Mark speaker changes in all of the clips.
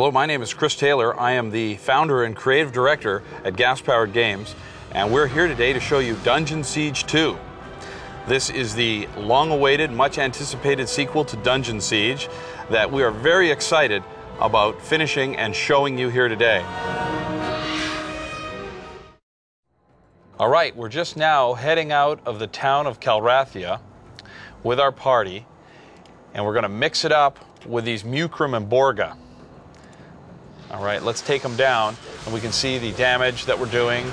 Speaker 1: Hello, my name is Chris Taylor. I am the founder and creative director at Gas Powered Games, and we're here today to show you Dungeon Siege 2. This is the long-awaited, much-anticipated sequel to Dungeon Siege that we are very excited about finishing and showing you here today. All right, we're just now heading out of the town of Calrathia with our party, and we're going to mix it up with these Mukrim and Borga. All right, let's take them down, and we can see the damage that we're doing,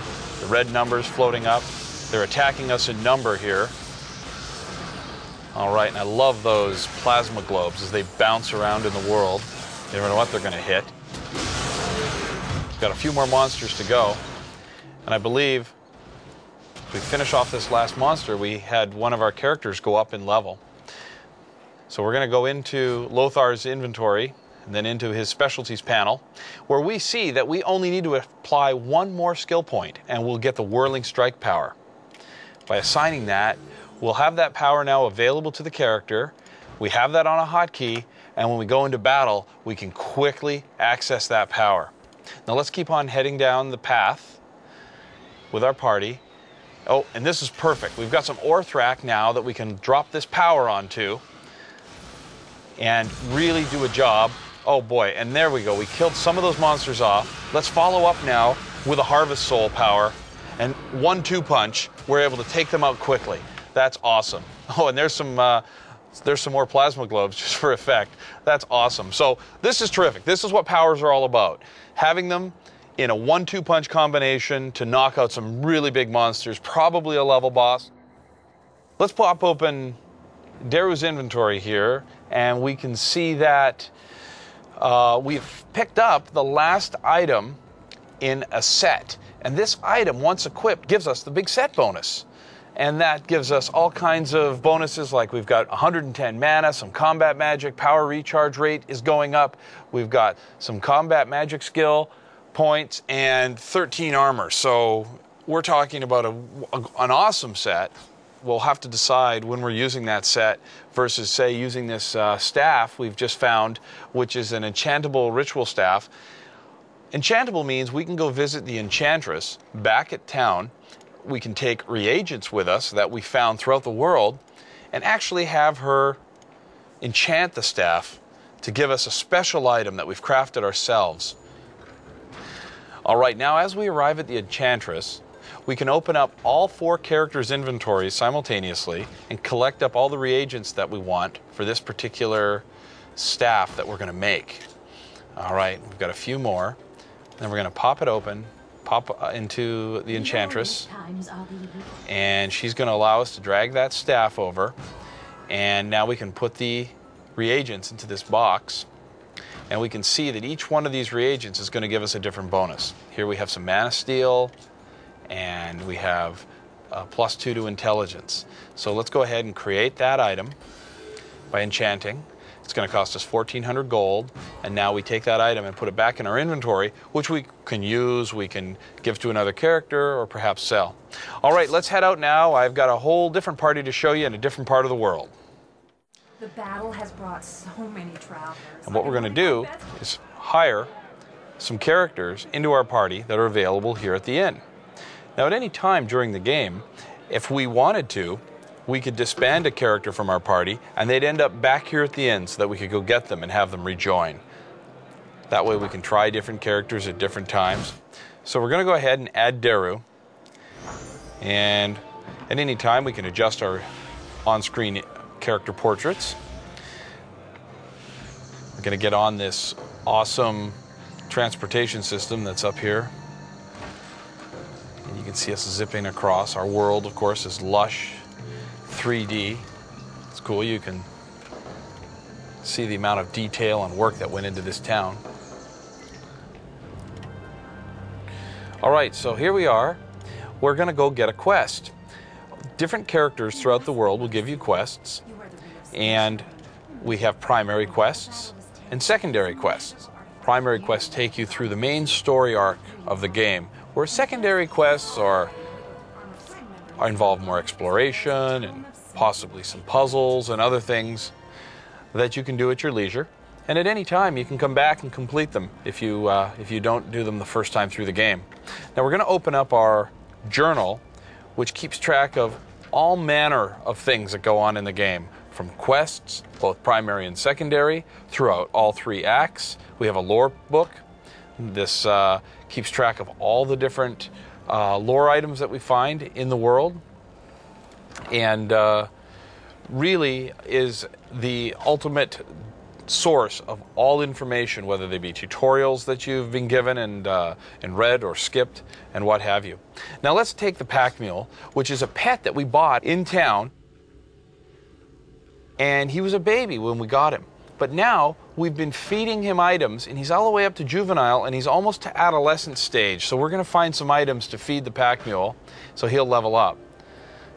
Speaker 1: the red numbers floating up. They're attacking us in number here. All right, and I love those plasma globes as they bounce around in the world. You never know what they're going to hit. We've got a few more monsters to go, and I believe if we finish off this last monster, we had one of our characters go up in level. So we're going to go into Lothar's inventory and then into his specialties panel, where we see that we only need to apply one more skill point and we'll get the whirling strike power. By assigning that, we'll have that power now available to the character. We have that on a hotkey, and when we go into battle, we can quickly access that power. Now let's keep on heading down the path with our party. Oh, and this is perfect. We've got some Orthrak now that we can drop this power onto and really do a job. Oh boy, and there we go. We killed some of those monsters off. Let's follow up now with a Harvest Soul power, and 1-2 punch, we're able to take them out quickly. That's awesome. Oh, and there's some more plasma globes just for effect. That's awesome. So this is terrific. This is what powers are all about. Having them in a 1-2 punch combination to knock out some really big monsters, probably a level boss. Let's pop open Daru's inventory here, and we can see that we've picked up the last item in a set. And this item, once equipped, gives us the big set bonus. And that gives us all kinds of bonuses, like we've got 110 mana, some combat magic, power recharge rate is going up. We've got some combat magic skill points and 13 armor. So we're talking about an awesome set. We'll have to decide when we're using that set versus, say, using this staff we've just found, which is an enchantable ritual staff. Enchantable means we can go visit the enchantress back at town. We can take reagents with us that we found throughout the world and actually have her enchant the staff to give us a special item that we've crafted ourselves. All right, now as we arrive at the enchantress, we can open up all 4 characters' inventories simultaneously and collect up all the reagents that we want for this particular staff that we're going to make. All right, we've got a few more. Then we're going to pop it open, pop into the enchantress, and she's going to allow us to drag that staff over. And now we can put the reagents into this box, and we can see that each one of these reagents is going to give us a different bonus. Here we have some mana steel, and we have +2 to intelligence. So let's go ahead and create that item by enchanting. It's going to cost us 1,400 gold, and now we take that item and put it back in our inventory, which we can use, we can give to another character, or perhaps sell. All right, let's head out now. I've got a whole different party to show you in a different part of the world.
Speaker 2: The battle has brought so many travelers.
Speaker 1: And what we're going to do is hire some characters into our party that are available here at the inn. Now, at any time during the game, if we wanted to, we could disband a character from our party, and they'd end up back here at the inn so that we could go get them and have them rejoin. That way we can try different characters at different times. So we're going to go ahead and add Daru, and at any time we can adjust our on-screen character portraits. We're going to get on this awesome transportation system that's up here. And you can see us zipping across. Our world, of course, is lush 3D. It's cool. You can see the amount of detail and work that went into this town. All right, so here we are. We're going to go get a quest. Different characters throughout the world will give you quests, and we have primary quests and secondary quests. Primary quests take you through the main story arc of the game, where secondary quests involve more exploration and possibly some puzzles and other things that you can do at your leisure. And at any time, you can come back and complete them if you don't do them the first time through the game. Now we're going to open up our journal, which keeps track of all manner of things that go on in the game, from quests, both primary and secondary, throughout all 3 acts. We have a lore book. This keeps track of all the different lore items that we find in the world, and really is the ultimate source of all information, whether they be tutorials that you've been given and read or skipped and what have you. Now let's take the pack mule, which is a pet that we bought in town, and he was a baby when we got him. But now we've been feeding him items, and he's all the way up to juvenile, and he's almost to adolescent stage. So we're going to find some items to feed the pack mule so he'll level up.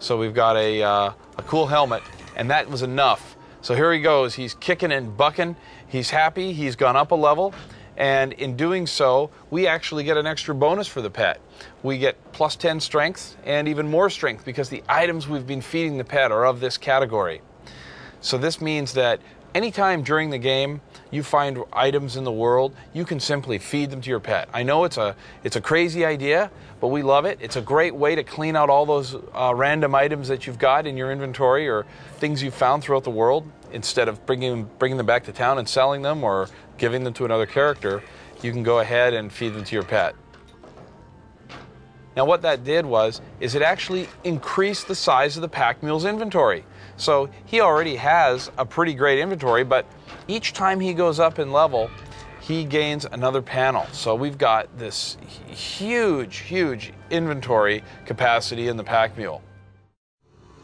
Speaker 1: So we've got a cool helmet, and that was enough. So here he goes. He's kicking and bucking. He's happy. He's gone up a level. And in doing so, we actually get an extra bonus for the pet. We get plus 10 strength and even more strength because the items we've been feeding the pet are of this category. So this means that anytime during the game you find items in the world, you can simply feed them to your pet. I know it's a crazy idea, but we love it. It's a great way to clean out all those random items that you've got in your inventory or things you've found throughout the world. Instead of bringing them back to town and selling them or giving them to another character, you can go ahead and feed them to your pet. Now what that did is it actually increased the size of the pack mule's inventory. So he already has a pretty great inventory, but each time he goes up in level, he gains another panel. So we've got this huge inventory capacity in the pack mule.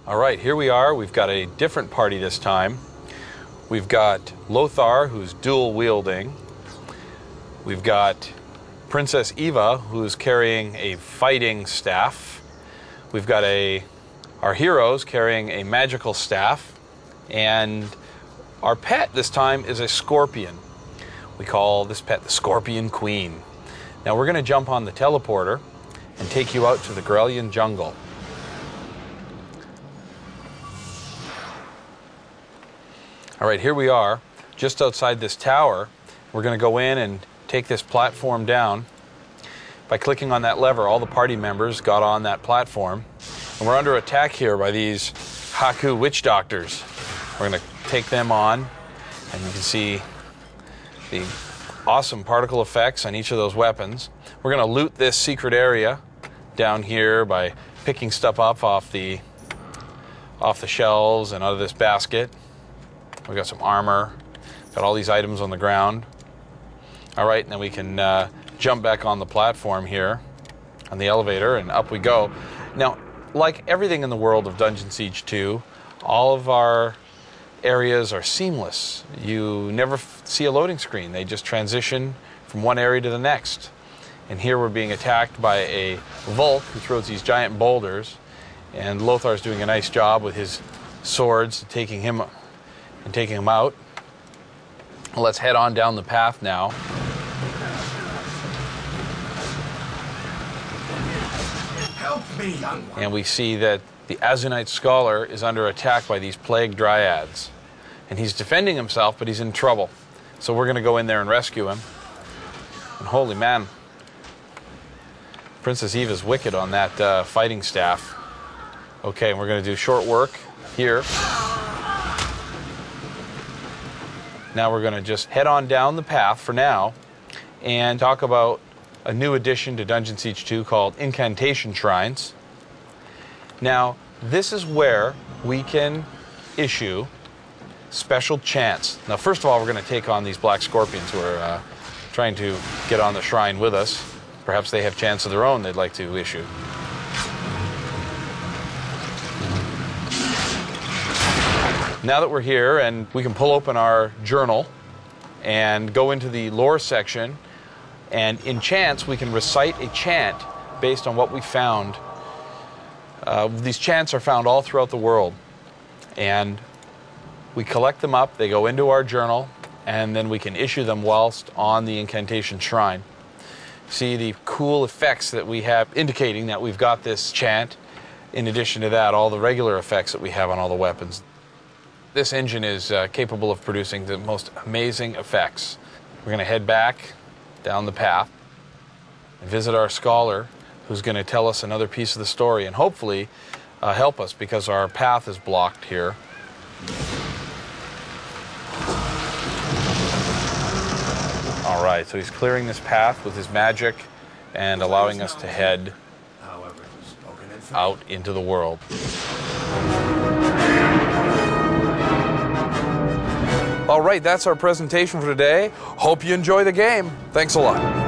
Speaker 1: All right, here we are. We've got a different party this time. We've got Lothar, who's dual wielding. We've got Princess Eva, who's carrying a fighting staff. We've got our heroes carrying a magical staff. And our pet this time is a scorpion. We call this pet the Scorpion Queen. Now we're going to jump on the teleporter and take you out to the Grellian jungle. All right, here we are, just outside this tower. We're going to go in and take this platform down. By clicking on that lever, all the party members got on that platform. And we're under attack here by these Haku witch doctors. We're going to take them on, and you can see the awesome particle effects on each of those weapons. We're going to loot this secret area down here by picking stuff up off the shelves and out of this basket. We've got some armor, got all these items on the ground. All right, and then we can jump back on the platform here, on the elevator, and up we go. Now, like everything in the world of Dungeon Siege 2, all of our areas are seamless. You never see a loading screen. They just transition from one area to the next. And here we're being attacked by a Volk who throws these giant boulders, and Lothar's doing a nice job with his swords taking him out. Let's head on down the path now.
Speaker 3: Help me, young one.
Speaker 1: And we see that the Azunite Scholar is under attack by these plague dryads. And he's defending himself, but he's in trouble. So we're going to go in there and rescue him. And holy man, Princess Eva's wicked on that fighting staff. Okay, we're going to do short work here. Now we're going to just head on down the path for now and talk about a new addition to Dungeon Siege 2 called Incantation Shrines. Now, this is where we can issue special chants. Now, first of all, we're going to take on these black scorpions who are trying to get on the shrine with us. Perhaps they have chants of their own they'd like to issue. Now that we're here and we can pull open our journal and go into the lore section, and in chants we can recite a chant based on what we found. These chants are found all throughout the world, and we collect them up, they go into our journal, and then we can issue them whilst on the incantation shrine. See the cool effects that we have indicating that we've got this chant. In addition to that, all the regular effects that we have on all the weapons. This engine is capable of producing the most amazing effects. We're going to head back down the path and visit our scholar, who's going to tell us another piece of the story and hopefully help us, because our path is blocked here. All right, so he's clearing this path with his magic and allowing us to head out into the world. All right, that's our presentation for today. Hope you enjoy the game. Thanks a lot.